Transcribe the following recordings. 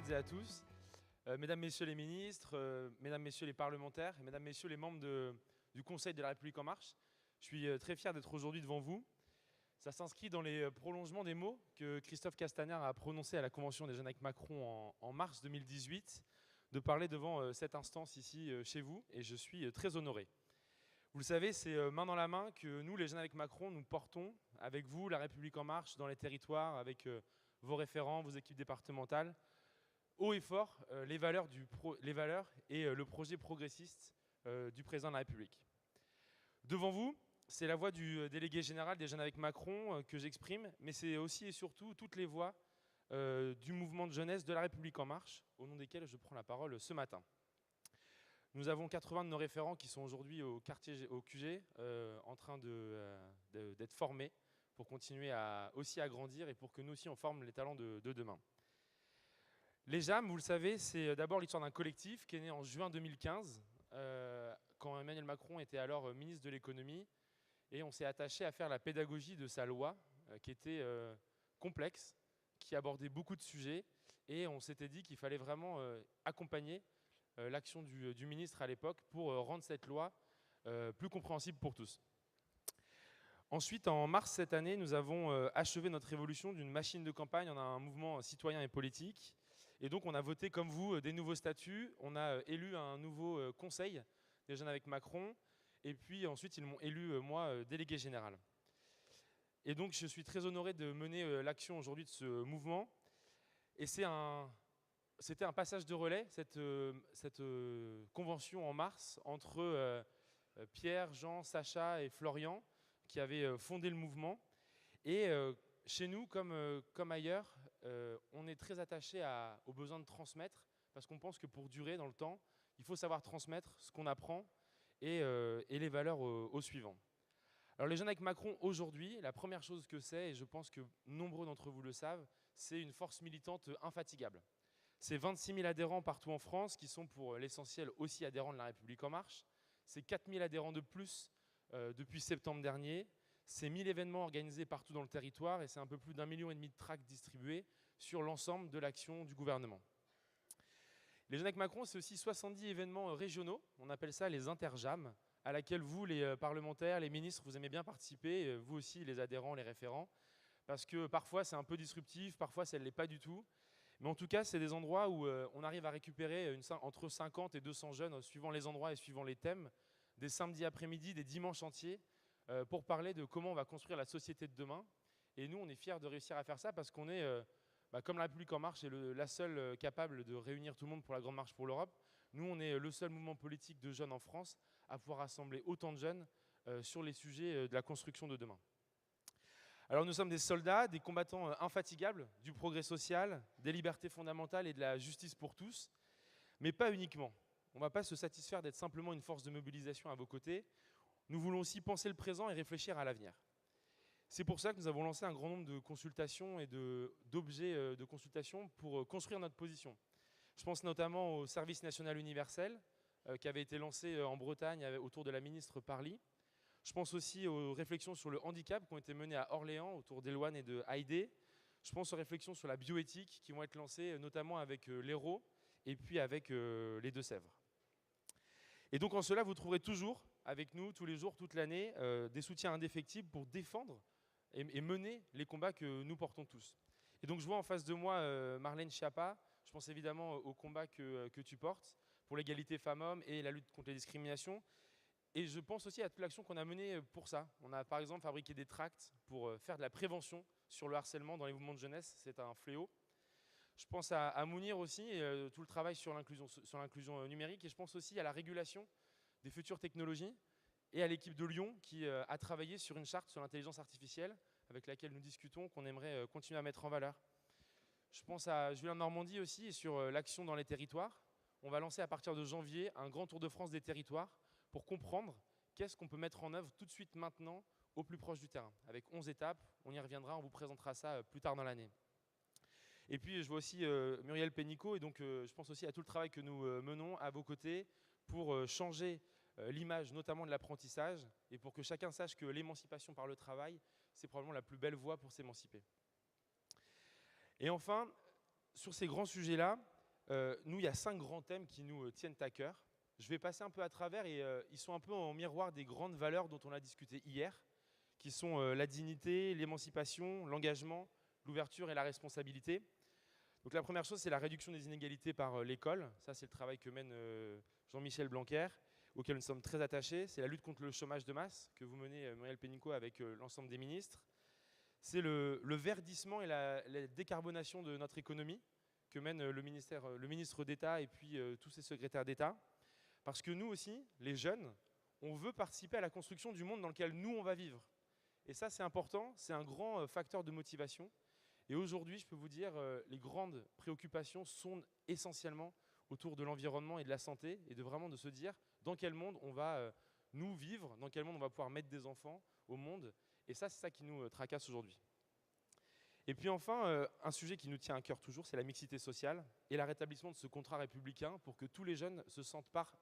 toutes et à tous. Mesdames, Messieurs les ministres, Mesdames, Messieurs les parlementaires et Mesdames, Messieurs les membres du Conseil de la République En Marche, je suis très fier d'être aujourd'hui devant vous. Ça s'inscrit dans les prolongements des mots que Christophe Castaner a prononcés à la Convention des Jeunes avec Macron en mars 2018, de parler devant cette instance ici chez vous, et je suis très honoré. Vous le savez, c'est main dans la main que nous, les Jeunes avec Macron, nous portons avec vous la République En Marche dans les territoires, avec vos référents, vos équipes départementales, haut et fort les valeurs et le projet progressiste du président de la République. Devant vous, c'est la voix du délégué général des Jeunes avec Macron que j'exprime, mais c'est aussi et surtout toutes les voix du mouvement de jeunesse de la République En Marche, au nom desquelles je prends la parole ce matin. Nous avons 80 de nos référents qui sont aujourd'hui au QG, en train d'être formés pour continuer aussi à grandir et pour que nous aussi on forme les talents de demain. Les JAM, vous le savez, c'est d'abord l'histoire d'un collectif qui est né en juin 2015, quand Emmanuel Macron était alors ministre de l'économie, et on s'est attaché à faire la pédagogie de sa loi, qui était complexe, qui abordait beaucoup de sujets, et on s'était dit qu'il fallait vraiment accompagner l'action du ministre à l'époque pour rendre cette loi plus compréhensible pour tous. Ensuite, en mars cette année, nous avons achevé notre évolution d'une machine de campagne en un mouvement citoyen et politique. Et donc, on a voté, comme vous, des nouveaux statuts. On a élu un nouveau conseil des Jeunes avec Macron. Et puis ensuite, ils m'ont élu, moi, délégué général. Et donc, je suis très honoré de mener l'action aujourd'hui de ce mouvement. Et c'était un passage de relais, cette convention en mars, entre Pierre, Jean, Sacha et Florian, qui avaient fondé le mouvement. Et chez nous, comme ailleurs, on est très attaché au besoin de transmettre, parce qu'on pense que pour durer dans le temps, il faut savoir transmettre ce qu'on apprend et les valeurs aux suivants. Alors les Jeunes avec Macron, aujourd'hui, la première chose que c'est, et je pense que nombreux d'entre vous le savent, c'est une force militante infatigable. C'est 26 000 adhérents partout en France, qui sont pour l'essentiel aussi adhérents de la République En Marche. C'est 4 000 adhérents de plus depuis septembre dernier. C'est 1000 événements organisés partout dans le territoire et c'est un peu plus d'1,5 million de tracts distribués sur l'ensemble de l'action du gouvernement. Les Jeunes avec Macron, c'est aussi 70 événements régionaux, on appelle ça les interjams, à laquelle vous, les parlementaires, les ministres, vous aimez bien participer, vous aussi, les adhérents, les référents, parce que parfois c'est un peu disruptif, parfois ça ne l'est pas du tout. Mais en tout cas, c'est des endroits où on arrive à récupérer entre 50 et 200 jeunes, suivant les endroits et suivant les thèmes, des samedis après-midi, des dimanches entiers, pour parler de comment on va construire la société de demain. Et nous, on est fiers de réussir à faire ça parce qu'on est, comme la République En Marche est la seule capable de réunir tout le monde pour la Grande Marche pour l'Europe. Nous, on est le seul mouvement politique de jeunes en France à pouvoir rassembler autant de jeunes sur les sujets de la construction de demain. Alors nous sommes des soldats, des combattants infatigables du progrès social, des libertés fondamentales et de la justice pour tous, mais pas uniquement. On ne va pas se satisfaire d'être simplement une force de mobilisation à vos côtés. Nous voulons aussi penser le présent et réfléchir à l'avenir. C'est pour ça que nous avons lancé un grand nombre de consultations et d'objets de consultation pour construire notre position. Je pense notamment au service national universel qui avait été lancé en Bretagne autour de la ministre Parly. Je pense aussi aux réflexions sur le handicap qui ont été menées à Orléans autour d'Elouane et de Haïdé. Je pense aux réflexions sur la bioéthique qui vont être lancées notamment avec l'Hérault et puis avec les Deux-Sèvres. Et donc en cela, vous trouverez toujours avec nous, tous les jours, toute l'année, des soutiens indéfectibles pour défendre et mener les combats que nous portons tous. Et donc je vois en face de moi Marlène Schiappa. Je pense évidemment au combat que tu portes pour l'égalité femmes-hommes et la lutte contre les discriminations. Et je pense aussi à toute l'action qu'on a menée pour ça. On a par exemple fabriqué des tracts pour faire de la prévention sur le harcèlement dans les mouvements de jeunesse. C'est un fléau. Je pense à Mounir aussi, et tout le travail sur l'inclusion numérique. Et je pense aussi à la régulation des futures technologies et à l'équipe de Lyon qui a travaillé sur une charte sur l'intelligence artificielle avec laquelle nous discutons, qu'on aimerait continuer à mettre en valeur. Je pense à Julien Normandie aussi et sur l'action dans les territoires. On va lancer à partir de janvier un grand tour de France des territoires pour comprendre qu'est-ce qu'on peut mettre en œuvre tout de suite maintenant au plus proche du terrain. Avec 11 étapes, on y reviendra, on vous présentera ça plus tard dans l'année. Et puis je vois aussi Muriel Pénicaud et donc je pense aussi à tout le travail que nous menons à vos côtés pour changer l'image notamment de l'apprentissage et pour que chacun sache que l'émancipation par le travail, c'est probablement la plus belle voie pour s'émanciper. Et enfin, sur ces grands sujets-là, Nous, il y a 5 grands thèmes qui nous tiennent à cœur. Je vais passer un peu à travers et ils sont un peu en miroir des grandes valeurs dont on a discuté hier, qui sont la dignité, l'émancipation, l'engagement, l'ouverture et la responsabilité. Donc la première chose, c'est la réduction des inégalités par l'école. Ça, c'est le travail que mène Jean-Michel Blanquer, auquel nous sommes très attachés. C'est la lutte contre le chômage de masse que vous menez, Muriel Pénicaud, avec l'ensemble des ministres. C'est le verdissement et la décarbonation de notre économie que mène le ministre d'État et puis tous ses secrétaires d'État. Parce que nous aussi, les jeunes, on veut participer à la construction du monde dans lequel nous, on va vivre. Et ça, c'est important, c'est un grand facteur de motivation. Et aujourd'hui, je peux vous dire, les grandes préoccupations sont essentiellement autour de l'environnement et de la santé, et de vraiment de se dire dans quel monde on va nous vivre, dans quel monde on va pouvoir mettre des enfants au monde. Et ça, c'est ça qui nous tracasse aujourd'hui. Et puis enfin, un sujet qui nous tient à cœur toujours, c'est la mixité sociale et le rétablissement de ce contrat républicain pour que tous les jeunes se sentent part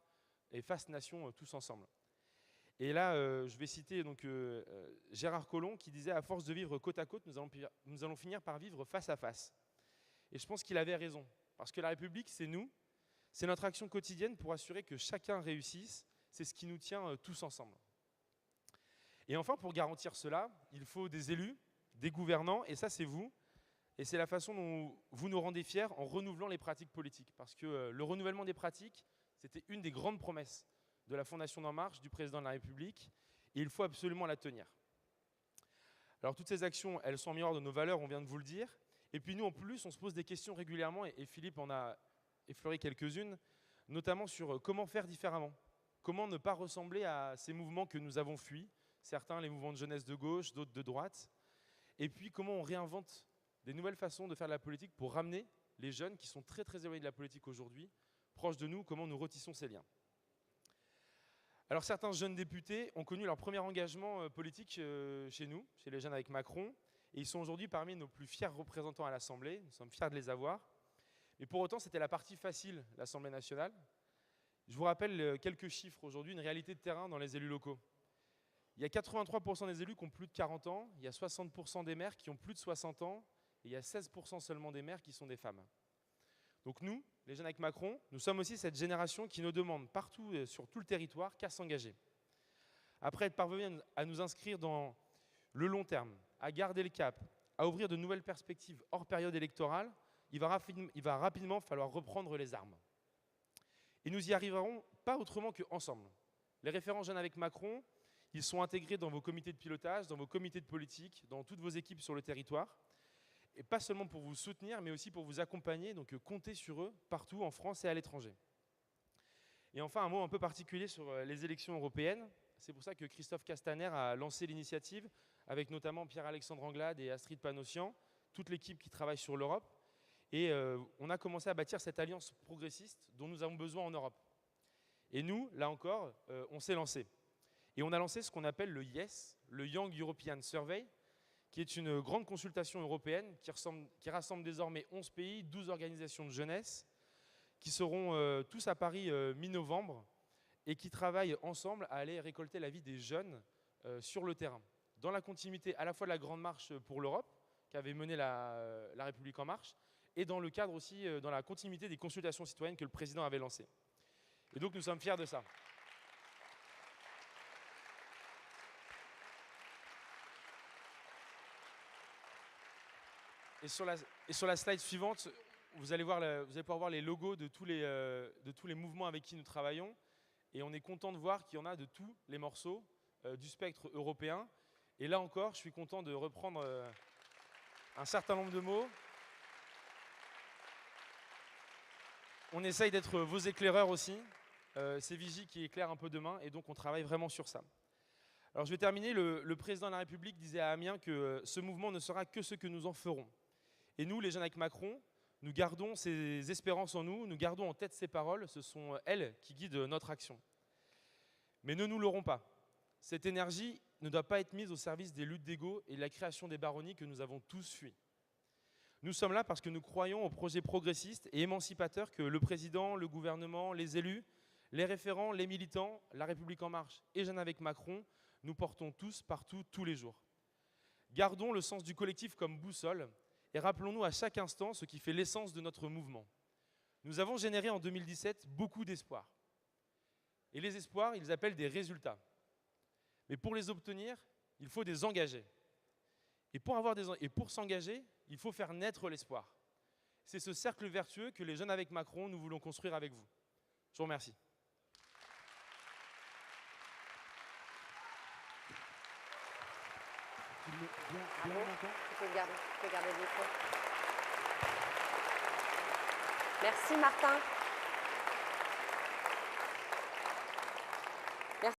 et fassent nation tous ensemble. Et là, je vais citer donc, Gérard Collomb qui disait « À force de vivre côte à côte, nous allons finir par vivre face à face ». Et je pense qu'il avait raison, parce que la République, c'est nous, c'est notre action quotidienne pour assurer que chacun réussisse, c'est ce qui nous tient tous ensemble. Et enfin, pour garantir cela, il faut des élus, des gouvernants, et ça c'est vous, et c'est la façon dont vous nous rendez fiers en renouvelant les pratiques politiques, parce que le renouvellement des pratiques, c'était une des grandes promesses de la Fondation d'En Marche, du président de la République, et il faut absolument la tenir. Alors toutes ces actions, elles sont en miroir de nos valeurs, on vient de vous le dire, et puis nous en plus, on se pose des questions régulièrement, et Philippe en a effleuré quelques-unes, notamment sur comment faire différemment, comment ne pas ressembler à ces mouvements que nous avons fuis, certains les mouvements de jeunesse de gauche, d'autres de droite, et puis comment on réinvente des nouvelles façons de faire de la politique pour ramener les jeunes qui sont très très éloignés de la politique aujourd'hui, proches de nous, comment nous retissons ces liens. Alors certains jeunes députés ont connu leur premier engagement politique chez nous, chez les Jeunes avec Macron, et ils sont aujourd'hui parmi nos plus fiers représentants à l'Assemblée, nous sommes fiers de les avoir. Mais pour autant, c'était la partie facile, l'Assemblée nationale. Je vous rappelle quelques chiffres aujourd'hui, une réalité de terrain dans les élus locaux. Il y a 83% des élus qui ont plus de 40 ans, il y a 60% des maires qui ont plus de 60 ans, et il y a 16% seulement des maires qui sont des femmes. Donc nous, les Jeunes avec Macron, nous sommes aussi cette génération qui nous demande partout sur tout le territoire qu'à s'engager. Après être parvenu à nous inscrire dans le long terme, à garder le cap, à ouvrir de nouvelles perspectives hors période électorale, il va rapidement falloir reprendre les armes. Et nous y arriverons pas autrement qu'ensemble. Les référents Jeunes avec Macron, ils sont intégrés dans vos comités de pilotage, dans vos comités de politique, dans toutes vos équipes sur le territoire. Et pas seulement pour vous soutenir, mais aussi pour vous accompagner, donc comptez sur eux partout en France et à l'étranger. Et enfin, un mot un peu particulier sur les élections européennes. C'est pour ça que Christophe Castaner a lancé l'initiative, avec notamment Pierre-Alexandre Anglade et Astrid Panossian, toute l'équipe qui travaille sur l'Europe. Et on a commencé à bâtir cette alliance progressiste dont nous avons besoin en Europe. Et nous, là encore, on s'est lancé. Et on a lancé ce qu'on appelle le YES, le Young European Survey, qui est une grande consultation européenne qui rassemble désormais 11 pays, 12 organisations de jeunesse, qui seront tous à Paris mi-novembre et qui travaillent ensemble à aller récolter l'avis des jeunes sur le terrain, dans la continuité à la fois de la Grande Marche pour l'Europe, qu'avait menée la République En Marche, et dans le cadre aussi, dans la continuité des consultations citoyennes que le président avait lancées. Et donc nous sommes fiers de ça. Et sur la slide suivante, vous allez pouvoir voir les logos de tous les mouvements avec qui nous travaillons. Et on est content de voir qu'il y en a de tous les morceaux du spectre européen. Et là encore, je suis content de reprendre un certain nombre de mots. On essaye d'être vos éclaireurs aussi. C'est Vigie qui éclaire un peu demain, et donc on travaille vraiment sur ça. Alors je vais terminer. Le président de la République disait à Amiens que ce mouvement ne sera que ce que nous en ferons. Et nous, les Jeunes avec Macron, nous gardons ces espérances en nous, nous gardons en tête ces paroles, ce sont elles qui guident notre action. Mais ne nous leurrons pas. Cette énergie ne doit pas être mise au service des luttes d'ego et de la création des baronnies que nous avons tous fui. Nous sommes là parce que nous croyons au projet progressiste et émancipateur que le président, le gouvernement, les élus, les référents, les militants, la République En Marche et Jeunes avec Macron, nous portons tous, partout, tous les jours. Gardons le sens du collectif comme boussole et rappelons-nous à chaque instant ce qui fait l'essence de notre mouvement. Nous avons généré en 2017 beaucoup d'espoirs. Et les espoirs, ils appellent des résultats. Mais pour les obtenir, il faut des engagés. Et pour s'engager, il faut faire naître l'espoir. C'est ce cercle vertueux que les Jeunes avec Macron, nous voulons construire avec vous. Je vous remercie. Bravo. Tu peux garder le micro. Merci Martin.